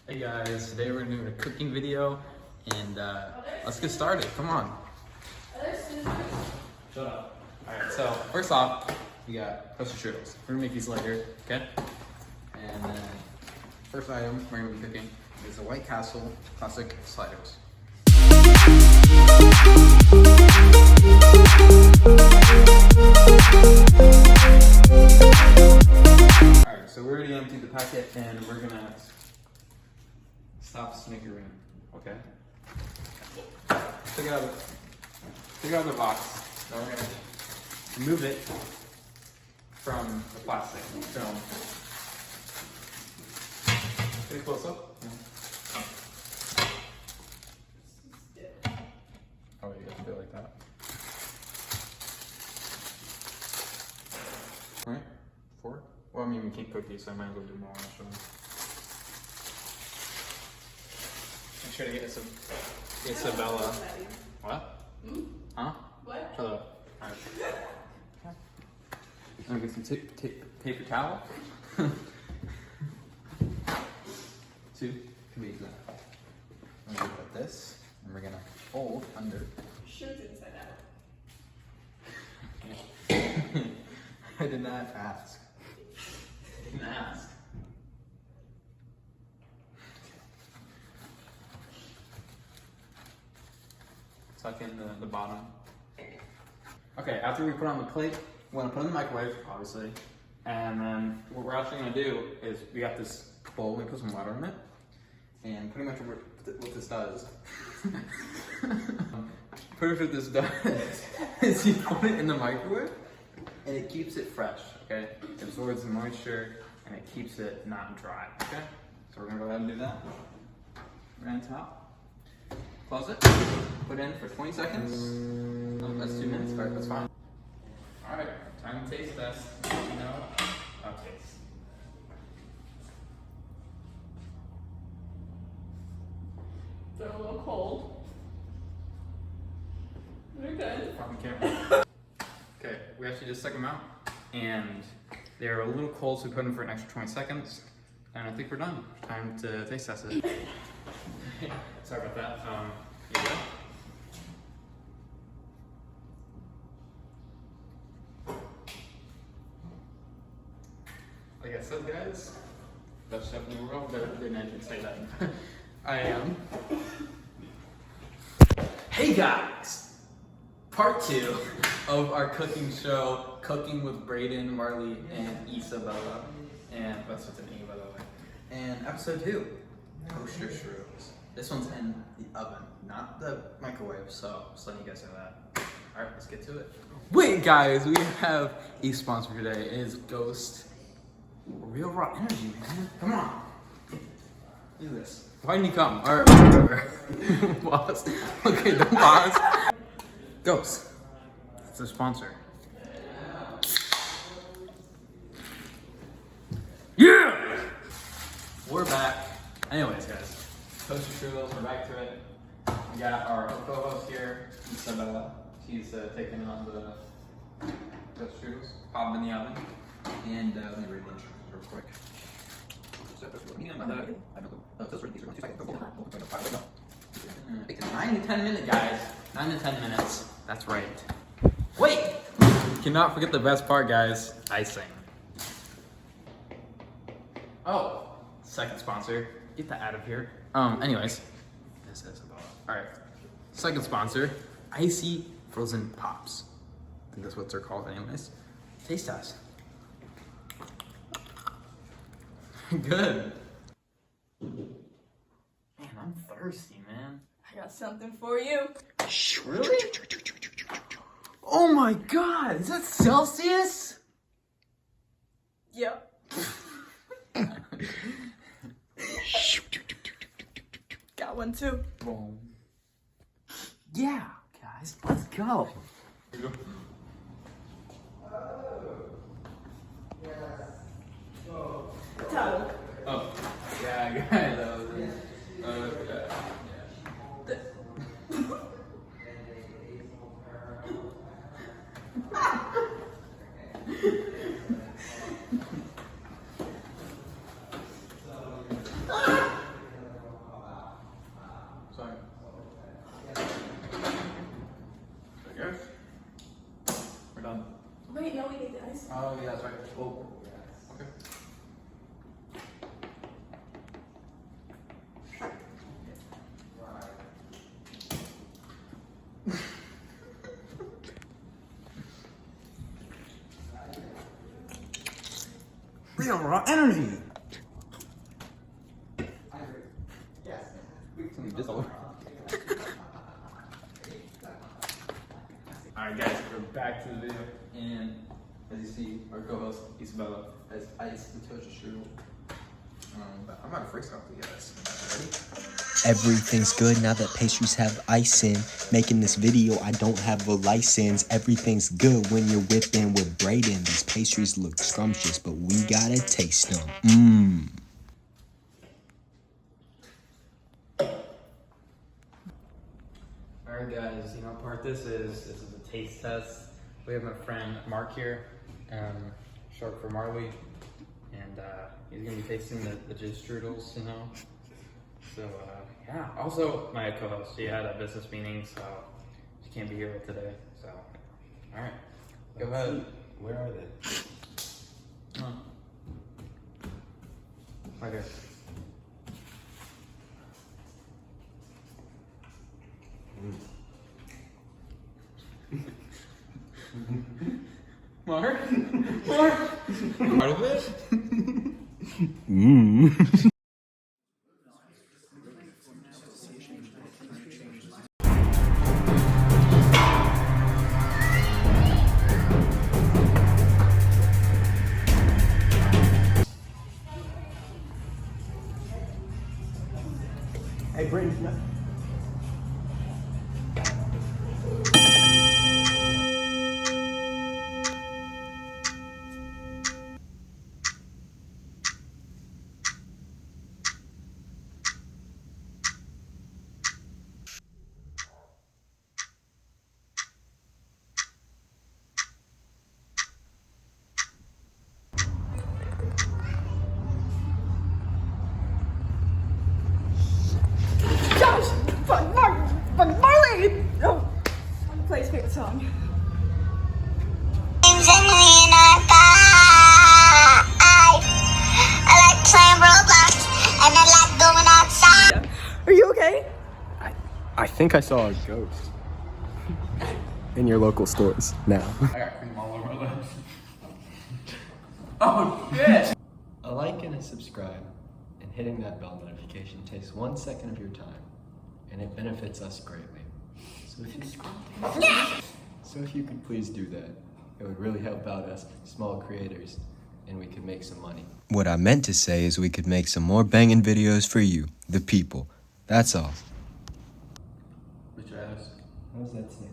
Hey guys, today we're doing a cooking video and let's get started. Come on. Shut up. Alright, so first off, we got toasted strudels. We're gonna make these later, okay? And then first item we're gonna be cooking is the White Castle classic sliders. Alright, so we already emptied the packet and we're gonna stop snickering, okay? Take it out of the box. Now we're gonna remove it from the plastic film. Get it close up. Oh, you have to do it like that. Alright, 4. Well, I mean, we can't cook these, so I might as well do more actually. Make sure to get Isabella. What? Huh? What? Shut up. Alright. I'm gonna get some paper towel. 2 can be exact. I'm gonna put this, and we're gonna fold under. Shirt's inside out. I did not ask. I didn't ask. Tuck in the bottom. Okay, after we put on the plate, we're gonna put it in the microwave, obviously. And then what we're actually gonna do is we got this bowl, we put some water in it. And pretty much what this does, pretty much what this does is you put it in the microwave and it keeps it fresh, okay? It absorbs the moisture and it keeps it not dry, okay? So we're gonna go ahead and do that. Right on top. Close it, put in for 20 seconds. Oh, that's 2 minutes, alright, that's fine. Alright, time to taste test. You know, I'll taste. They're a little cold. They're good. From the camera. Okay, we actually just took them out, and they're a little cold, so we put them for an extra 20 seconds, and I think we're done. Time to taste test it. Sorry about that. Here you go. Like I said, guys, best chef in the world, but didn't even say that. I am. Hey guys! Part 2 of our cooking show, Cooking with Brayden, Marley, and Isabella. And that's what's an E, by the way. And episode 2, toaster strudels. This one's in the oven, not the microwave, so just letting you guys know that. Alright, let's get to it. Wait guys, we have a sponsor today. It is Ghost. Real raw energy, man. Come on. Do this. Why didn't you come? Alright, whatever. Pause. Okay, don't pause. Ghost. It's a sponsor. Yeah! We're back. Anyways, guys. Toaster strudels, we're back to it. We got our co-host here, Isabella. She's taking on the toaster strudels. Pop them in the oven. And let me read the instructions real quick. It's 9 to 10 minutes, guys. 9 to 10 minutes. That's right. Wait! Cannot forget the best part, guys. Icing. Oh, second sponsor. Get that out of here. Anyways. This is about. Alright. Second sponsor. Icy frozen pops. I think that's what they're called, anyways. Taste test. Good. Man, I'm thirsty, man. I got something for you. Really? Oh my god, is that Celsius? Yep. Got one too. Boom. Yeah, guys, let's go. Towel. Oh, yeah, guys, that was it. icings. Oh, yeah, that's right. Oh, okay. Real raw energy. Alright guys, we're back to the video, and as you see, our co-host Isabella has iced the toaster strudel. But I'm about to freestyle for you guys. Ready? Everything's good now that pastries have ice in. Making this video, I don't have a license. Everything's good when you're whipping with Brayden. These pastries look scrumptious, but we gotta taste them. Mmm. Alright guys, you know what part this is? This is a taste test. We have my friend Mark here, short for Marley, and he's gonna be tasting the jizz strudels, you know. So yeah, also my co-host, she had a business meeting, so she can't be here today. So, all right, go ahead. Where are they? Okay. Mark? Mark? Part of it? Mmm. Hey, Brayden. No. Josh! But Marley! Oh, I'm play his favorite song. Are you okay? I think I saw a ghost in your local stores now. I got cream all over my lips. Oh shit! A like and a subscribe and hitting that bell notification takes 1 second of your time and it benefits us greatly. So if you could please do that, it would really help out us small creators and we could make some money. What I meant to say is we could make some more banging videos for you, the people. That's all. Which ass? How does that sound?